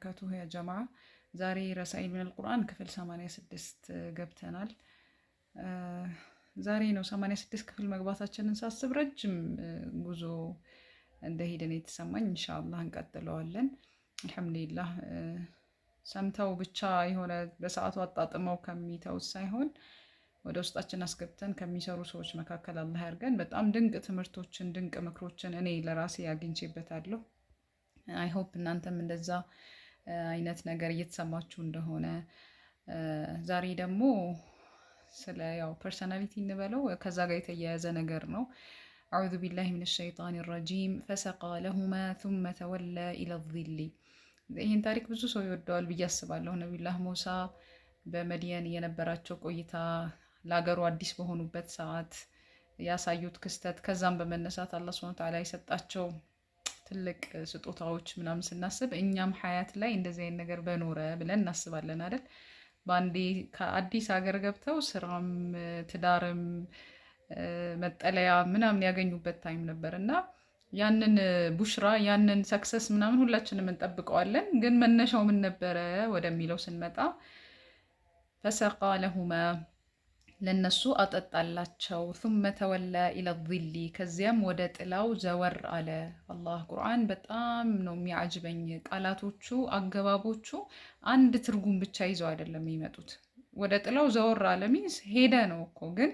ወበረካቱሁ ያ ጀማዓ። ዛሬ ረሳኢል ሚነል ቁርአን ክፍል 86 ገብተናል። ዛሬ ነው 86 ክፍል መግባታችንን ሳስብ ረጅም ጉዞ እንደሄድን የተሰማኝ። ኢንሻአላህ እንቀጥለዋለን። አልሐምዱሊላህ ሰምተው ብቻ የሆነ በሰዓቱ አጣጥመው ከሚተውት ሳይሆን ወደ ውስጣችን አስገብተን ከሚሰሩ ሰዎች መካከል አላህ ያድርገን። በጣም ድንቅ ትምህርቶችን ድንቅ ምክሮችን እኔ ለራሴ አግኝቼበታለሁ። አይ ሆፕ እናንተም እንደዛ አይነት ነገር እየተሰማችሁ እንደሆነ። ዛሬ ደግሞ ስለ ያው ፐርሰናሊቲ እንበለው ከዛ ጋር የተያያዘ ነገር ነው። አዑዙ ቢላሂ ሚነ ሸይጣን ረጂም ፈሰቃ ለሁማ ثመ ተወላ ኢለ ዚሊ። ይህን ታሪክ ብዙ ሰው ይወደዋል ብዬ አስባለሁ። ነቢዩላህ ሙሳ በመድየን የነበራቸው ቆይታ ለሀገሩ አዲስ በሆኑበት ሰዓት ያሳዩት ክስተት፣ ከዛም በመነሳት አላህ ሱብሓነሁ ወተዓላ የሰጣቸው ትልቅ ስጦታዎች ምናምን ስናስብ እኛም ሀያት ላይ እንደዚህ አይነት ነገር በኖረ ብለን እናስባለን አይደል? በአንዴ ከአዲስ ሀገር ገብተው ስራም ትዳርም መጠለያ ምናምን ያገኙበት ታይም ነበር እና ያንን ቡሽራ ያንን ሰክሰስ ምናምን ሁላችንም እንጠብቀዋለን። ግን መነሻው ምን ነበረ ወደሚለው ስንመጣ ፈሰቃ ለሁማ ለነሱ አጠጣላቸው። ثመ ተወላ ኢለ ዚሊ ከዚያም ወደ ጥላው ዘወር አለ። አላህ ቁርአን በጣም ነው የሚያጅበኝ። ቃላቶቹ አገባቦቹ አንድ ትርጉም ብቻ ይዘው አይደለም የሚመጡት። ወደ ጥላው ዘወር አለ ሚንስ ሄደ ነው እኮ፣ ግን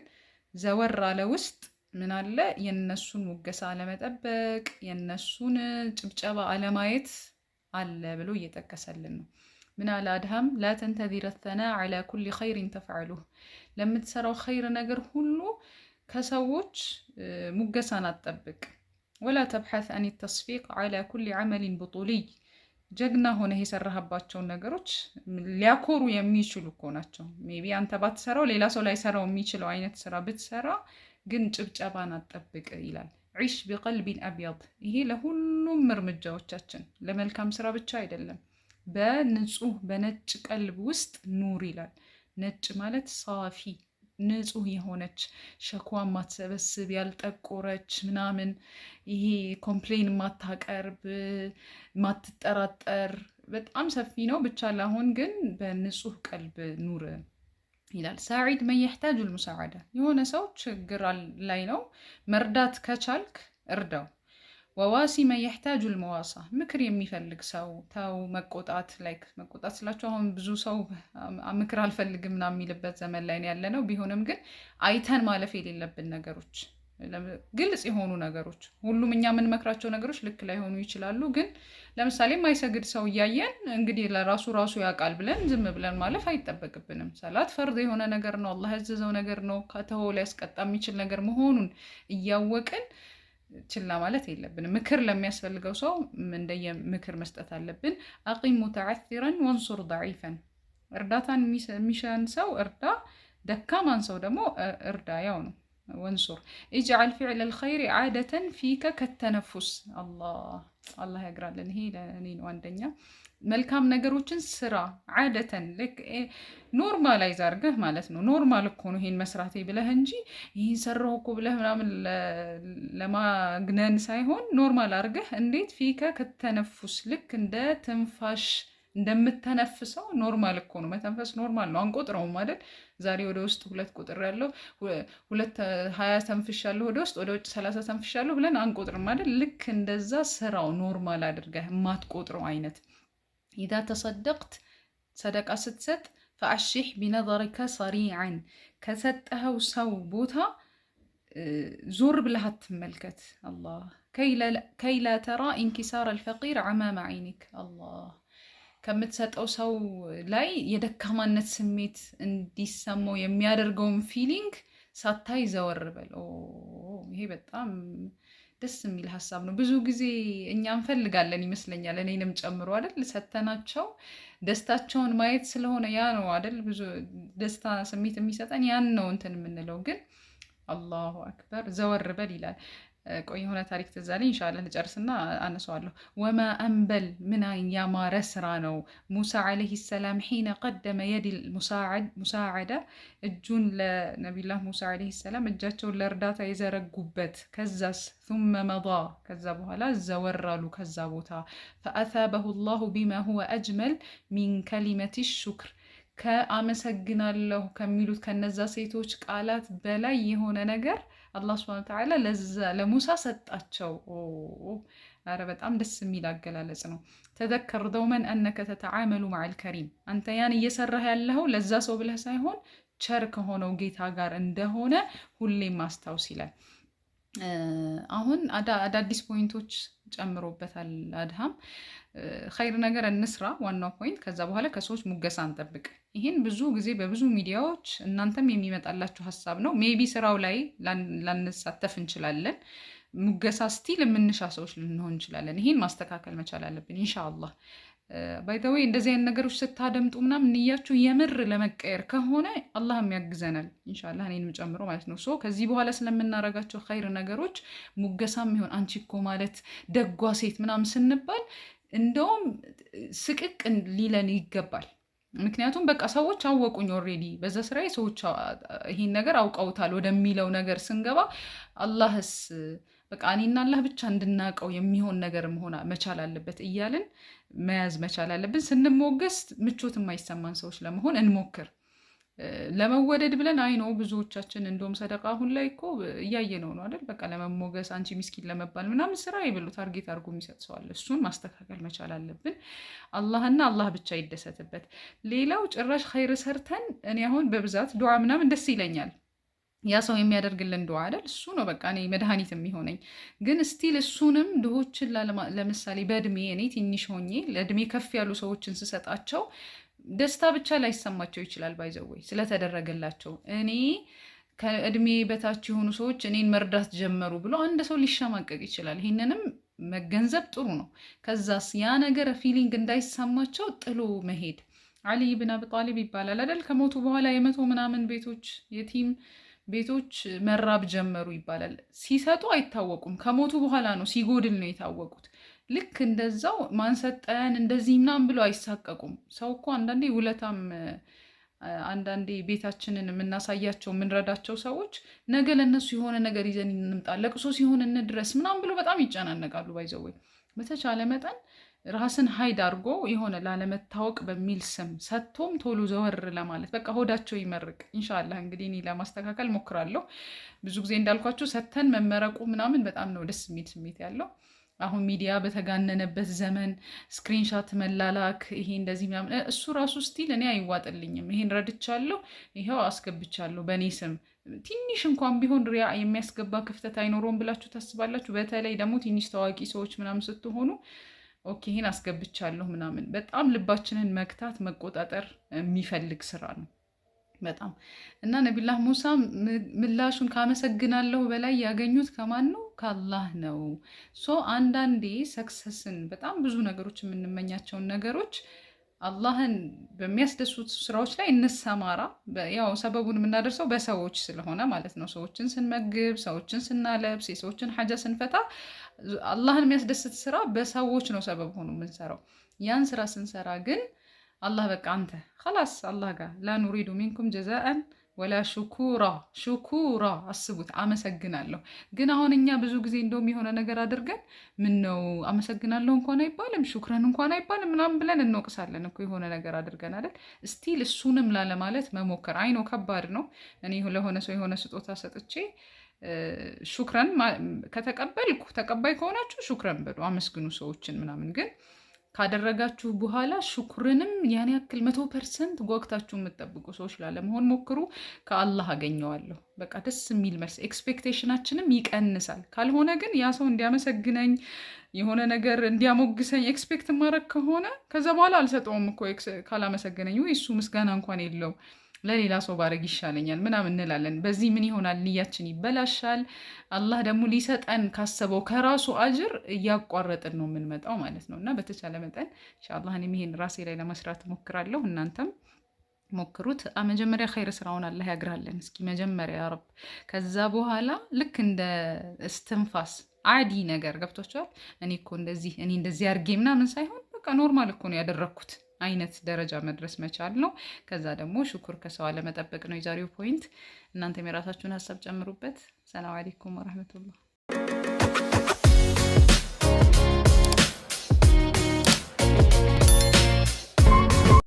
ዘወር አለ ውስጥ ምን አለ? የነሱን ሙገሳ አለመጠበቅ፣ የነሱን ጭብጨባ አለማየት አለ ብሎ እየጠቀሰልን ነው። ምን አለ አድሃም ላ ተንተዚረ ተና ዐላ ኩሊ ኸይሪን ተፍዐሉህ፣ ለምትሰራው ኸይር ነገር ሁሉ ከሰዎች ሙገሳን አትጠብቅ። ወላ ተብሐት አን ተስፊቅ ዐላ ኩሊ ዐመሊን ቡጡልይ፣ ጀግና ሆነህ የሰራህባቸውን ነገሮች ሊያኮሩ የሚችሉ እኮ ናቸው። ሜቢ አንተ ባትሰራው ሌላ ሰው ላይሰራው የሚችለው አይነት ስራ ብትሰራ ግን ጭብጨባን አትጠብቅ ይላል። ዒሽ ቢቀልቢን አብያድ። ይሄ ለሁሉም እርምጃዎቻችን ለመልካም ስራ ብቻ አይደለም። በንጹህ በነጭ ቀልብ ውስጥ ኑር ይላል። ነጭ ማለት ሳፊ ንጹህ የሆነች ሸክዋ ማትሰበስብ ያልጠቆረች ምናምን፣ ይሄ ኮምፕሌን ማታቀርብ ማትጠራጠር፣ በጣም ሰፊ ነው። ብቻ ላሁን ግን በንጹህ ቀልብ ኑር ይላል። ሳዒድ መን የሕታጁ ልሙሳዓዳ፣ የሆነ ሰው ችግር ላይ ነው፣ መርዳት ከቻልክ እርዳው። ወዋሲ መን የሕታጁ ልመዋሳ፣ ምክር የሚፈልግ ሰው ተው። መቆጣት ላይክ መቆጣት ስላቸው አሁን ብዙ ሰው ምክር አልፈልግም ምናምን የሚልበት ዘመን ላይ ያለ ነው። ቢሆንም ግን አይተን ማለፍ የሌለብን ነገሮች፣ ግልጽ የሆኑ ነገሮች፣ ሁሉም እኛ የምንመክራቸው ነገሮች ልክ ላይሆኑ ይችላሉ። ግን ለምሳሌ የማይሰግድ ሰው እያየን እንግዲህ ለራሱ ያውቃል ብለን ዝም ብለን ማለፍ አይጠበቅብንም። ሰላት ፈርድ የሆነ ነገር ነው፣ አላህ ያዘዘው ነገር ነው፣ ከተሆ ሊያስቀጣ የሚችል ነገር መሆኑን እያወቅን ችላ ማለት የለብንም። ምክር ለሚያስፈልገው ሰው እንደየ ምክር መስጠት አለብን። አቂም ሙተዓሲረን ወንሱር ደዒፈን፣ እርዳታን የሚሻን ሰው እርዳ፣ ደካማን ሰው ደግሞ እርዳ። ያው ነው ወንሱር። ኢጅዓል ፊዕለ ልኸይር ዓደተን ፊከ ከተነፉስ። አላህ ያግራለን። ይሄ ለእኔ ነው አንደኛ። መልካም ነገሮችን ስራ ዓደተን ልክ ኖርማላይዝ አድርገህ ማለት ነው። ኖርማል እኮ ነው ይሄን መስራቴ ብለህ እንጂ ይህን ሰራሁ እኮ ብለህ ምናምን ለማግነን ሳይሆን ኖርማል አድርገህ እንዴት ፊከ ከተነፉስ፣ ልክ እንደ ትንፋሽ እንደምተነፍሰው ኖርማል እኮ ነው። መተንፈስ ኖርማል ነው። አንቆጥረውም አይደል? ዛሬ ወደ ውስጥ 2 ቁጥር ያለው 20 ተንፍሻለሁ፣ ወደ ውስጥ ወደ ውጭ 30 ተንፍሻለሁ ብለን አንቆጥርም አይደል? ልክ እንደዛ ስራው ኖርማል አድርገህ የማትቆጥረው አይነት። ኢዛ ተሰደቅት ሰደቃ ስትሰጥ ፈአሽሕ ቢነዘሪከ ሰሪዐን፣ ከሰጠኸው ሰው ቦታ ዞር ብለህ አትመልከት። አላህ ከይላ ተራ ኢንኪሳር አልፈቂር አማመ ዐይኒክ። አላህ ከምትሰጠው ሰው ላይ የደካማነት ስሜት እንዲሰማው የሚያደርገውን ፊሊንግ ሳታይ ዘወር በል። ይሄ በጣም ደስ የሚል ሀሳብ ነው። ብዙ ጊዜ እኛ እንፈልጋለን ይመስለኛል፣ እኔንም ጨምሮ አይደል? ሰተናቸው ደስታቸውን ማየት ስለሆነ ያ ነው አይደል? ብዙ ደስታ ስሜት የሚሰጠን ያን ነው እንትን የምንለው። ግን አላሁ አክበር ዘወር በል ይላል። ቆይ የሆነ ታሪክ ትዝ አለኝ። ኢንሻአላህ ልጨርስና አነሳዋለሁ። ወማ አንበል ምን ያማረ ስራ ነው ሙሳ ዓለይሂ ሰላም ሒነ ቀደመ የድ ሙሳዓዳ እጁን ለነቢላህ ሙሳ ዓለይሂ ሰላም እጃቸውን ለእርዳታ የዘረጉበት ከዛስ ثم مضى ከዛ በኋላ ዘወራሉ ከዛ ቦታ فأثابه الله بما هو أجمل من كلمة الشكر ከአመሰግናለሁ ከሚሉት ከነዛ ሴቶች ቃላት በላይ የሆነ ነገር አላህ ሱብሓነሁ ወተዓላ ለሙሳ ሰጣቸው። ኧረ በጣም ደስ የሚል አገላለጽ ነው። ተዘከር ደውመን አነከ ተተዓመሉ መዐል ከሪም፣ አንተ ያን እየሰራህ ያለኸው ለዛ ሰው ብለህ ሳይሆን ቸር ከሆነው ጌታ ጋር እንደሆነ ሁሌም ማስታወስ ይላል። አሁን አዳዲስ ፖይንቶች ጨምሮበታል አድሃም። ኸይር ነገር እንስራ ዋናው ፖይንት። ከዛ በኋላ ከሰዎች ሙገሳ እንጠብቅ። ይህን ብዙ ጊዜ በብዙ ሚዲያዎች እናንተም የሚመጣላችሁ ሀሳብ ነው። ሜቢ ስራው ላይ ላንሳተፍ እንችላለን። ሙገሳ ስቲል የምንሻ ሰዎች ልንሆን እንችላለን። ይህን ማስተካከል መቻል አለብን ኢንሻአላህ። ባይተወይ እንደዚህ አይነት ነገሮች ስታደምጡ ምናምን ንያችሁ የምር ለመቀየር ከሆነ አላህም ያግዘናል ኢንሻአላህ፣ እኔንም ጨምሮ ማለት ነው። ከዚህ በኋላ ስለምናረጋቸው ኸይር ነገሮች ሙገሳም ይሆን አንቺ እኮ ማለት ደጓ ሴት ምናምን ስንባል እንደውም ስቅቅ ሊለን ይገባል። ምክንያቱም በቃ ሰዎች አወቁኝ ኦልሬዲ በዛ ስራዬ ሰዎች ይሄን ነገር አውቀውታል ወደሚለው ነገር ስንገባ አላህስ በቃ እኔና አላህ ብቻ እንድናውቀው የሚሆን ነገር መሆን መቻል አለበት እያልን መያዝ መቻል አለብን። ስንሞገስ ምቾት የማይሰማን ሰዎች ለመሆን እንሞክር። ለመወደድ ብለን አይ ነው ብዙዎቻችን እንደውም ሰደቃ አሁን ላይ እኮ እያየነው ነው አይደል? በቃ ለመሞገስ አንቺ ምስኪን ለመባል ምናምን ስራ ይብሉ ታርጌት አድርጎ የሚሰጥ ሰው አለ። እሱን ማስተካከል መቻል አለብን። አላህና አላህ ብቻ ይደሰትበት። ሌላው ጭራሽ ኸይር ሰርተን እኔ አሁን በብዛት ዱዓ ምናምን ደስ ይለኛል። ያ ሰው የሚያደርግልን ዱዓ አይደል? እሱ ነው በቃ እኔ መድኃኒት የሚሆነኝ። ግን ስቲል እሱንም ድሆችን ለምሳሌ በእድሜ እኔ ትንሽ ሆኜ ለእድሜ ከፍ ያሉ ሰዎችን ስሰጣቸው ደስታ ብቻ ላይሰማቸው ይችላል። ባይዘወይ ስለተደረገላቸው እኔ ከእድሜ በታች የሆኑ ሰዎች እኔን መርዳት ጀመሩ ብሎ አንድ ሰው ሊሸማቀቅ ይችላል። ይህንንም መገንዘብ ጥሩ ነው። ከዛስ ያ ነገር ፊሊንግ እንዳይሰማቸው ጥሎ መሄድ። አሊ ብን አቢ ጣሊብ ይባላል አይደል? ከሞቱ በኋላ የመቶ ምናምን ቤቶች የቲም ቤቶች መራብ ጀመሩ ይባላል። ሲሰጡ አይታወቁም፣ ከሞቱ በኋላ ነው ሲጎድል ነው የታወቁት። ልክ እንደዛው ማንሰጠን እንደዚህ ምናምን ብሎ አይሳቀቁም። ሰው እኮ አንዳንዴ ውለታም አንዳንዴ ቤታችንን የምናሳያቸው የምንረዳቸው ሰዎች ነገ ለእነሱ የሆነ ነገር ይዘን እንምጣ፣ ለቅሶ ሲሆን እንድረስ ምናምን ብሎ በጣም ይጨናነቃሉ። ባይዘወይ በተቻለ መጠን ራስን ሀይድ አድርጎ የሆነ ላለመታወቅ በሚል ስም ሰጥቶም ቶሎ ዘወር ለማለት በቃ ሆዳቸው ይመርቅ። ኢንሻላህ እንግዲህ እኔ ለማስተካከል ሞክራለሁ። ብዙ ጊዜ እንዳልኳቸው ሰተን መመረቁ ምናምን በጣም ነው ደስ የሚል ስሜት ያለው። አሁን ሚዲያ በተጋነነበት ዘመን ስክሪንሻት መላላክ ይሄ እንደዚህ ምናምን እሱ ራሱ ስቲል እኔ አይዋጥልኝም። ይሄን ረድቻለሁ፣ ይኸው አስገብቻለሁ በእኔ ስም ትንሽ እንኳን ቢሆን ሪያ የሚያስገባ ክፍተት አይኖረውም ብላችሁ ታስባላችሁ? በተለይ ደግሞ ትንሽ ታዋቂ ሰዎች ምናምን ስትሆኑ ኦኬ ይሄን አስገብቻለሁ ምናምን በጣም ልባችንን መግታት መቆጣጠር የሚፈልግ ስራ ነው በጣም። እና ነቢላህ ሙሳ ምላሹን ካመሰግናለሁ በላይ ያገኙት ከማን ነው? ከአላህ ነው። አንዳንዴ ሰክሰስን በጣም ብዙ ነገሮች የምንመኛቸውን ነገሮች አላህን በሚያስደሱት ስራዎች ላይ እንሰማራ። ያው ሰበቡን የምናደርሰው በሰዎች ስለሆነ ማለት ነው። ሰዎችን ስንመግብ፣ ሰዎችን ስናለብስ፣ የሰዎችን ሐጃ ስንፈታ አላህን የሚያስደስት ስራ በሰዎች ነው ሰበብ ሆኖ የምንሰራው። ያን ስራ ስንሰራ ግን አላህ በቃ አንተ ኸላስ አላህ ጋር ላ ኑሪዱ ሚንኩም ጀዛአን ወላ ሹኩራ አስቡት፣ አመሰግናለሁ። ግን አሁን እኛ ብዙ ጊዜ እንደውም የሆነ ነገር አድርገን ምን ነው አመሰግናለሁ እንኳን አይባልም ሹክረን እንኳን አይባልም ምናምን ብለን እንወቅሳለን እኮ የሆነ ነገር አድርገን አይደል? ስቲል እሱንም ላለማለት መሞከር። አይ ነው ከባድ ነው። እኔ ለሆነ ሰው የሆነ ስጦታ ሰጥቼ ሹክረን ከተቀበልኩ ተቀባይ ከሆናችሁ ሹክረን በሉ አመስግኑ ሰዎችን ምናምን። ግን ካደረጋችሁ በኋላ ሹክርንም ያን ያክል 100% ጓግታችሁ የምትጠብቁ ሰዎች ላለመሆን ሞክሩ። ከአላህ አገኘዋለሁ በቃ ደስ የሚል መልስ ኤክስፔክቴሽናችንም ይቀንሳል። ካልሆነ ግን ያ ሰው እንዲያመሰግነኝ የሆነ ነገር እንዲያሞግሰኝ ኤክስፔክት ማድረግ ከሆነ ከዛ በኋላ አልሰጠውም እኮ ካላመሰገነኝ፣ ወይ እሱ ምስጋና እንኳን የለው ለሌላ ሰው ባረግ ይሻለኛል ምናምን እንላለን። በዚህ ምን ይሆናል? ንያችን ይበላሻል። አላህ ደግሞ ሊሰጠን ካሰበው ከራሱ አጅር እያቋረጥን ነው የምንመጣው ማለት ነው። እና በተቻለ መጠን ኢንሻአላህ እኔም ይሄን ራሴ ላይ ለመስራት እሞክራለሁ። እናንተም ሞክሩት። መጀመሪያ ኸይር ስራውን አላህ ያግራለን። እስኪ መጀመሪያ ያ ረብ። ከዛ በኋላ ልክ እንደ እስትንፋስ አዲ ነገር ገብቷቸዋል። እኔ እንደዚህ አድርጌ ምናምን ሳይሆን በቃ ኖርማል እኮ ነው ያደረግኩት አይነት ደረጃ መድረስ መቻል ነው። ከዛ ደግሞ ሽኩር ከሰው አለመጠበቅ ነው የዛሬው ፖይንት። እናንተም የራሳችሁን ሀሳብ ጨምሩበት። ሰላም አለይኩም ወረህመቱላህ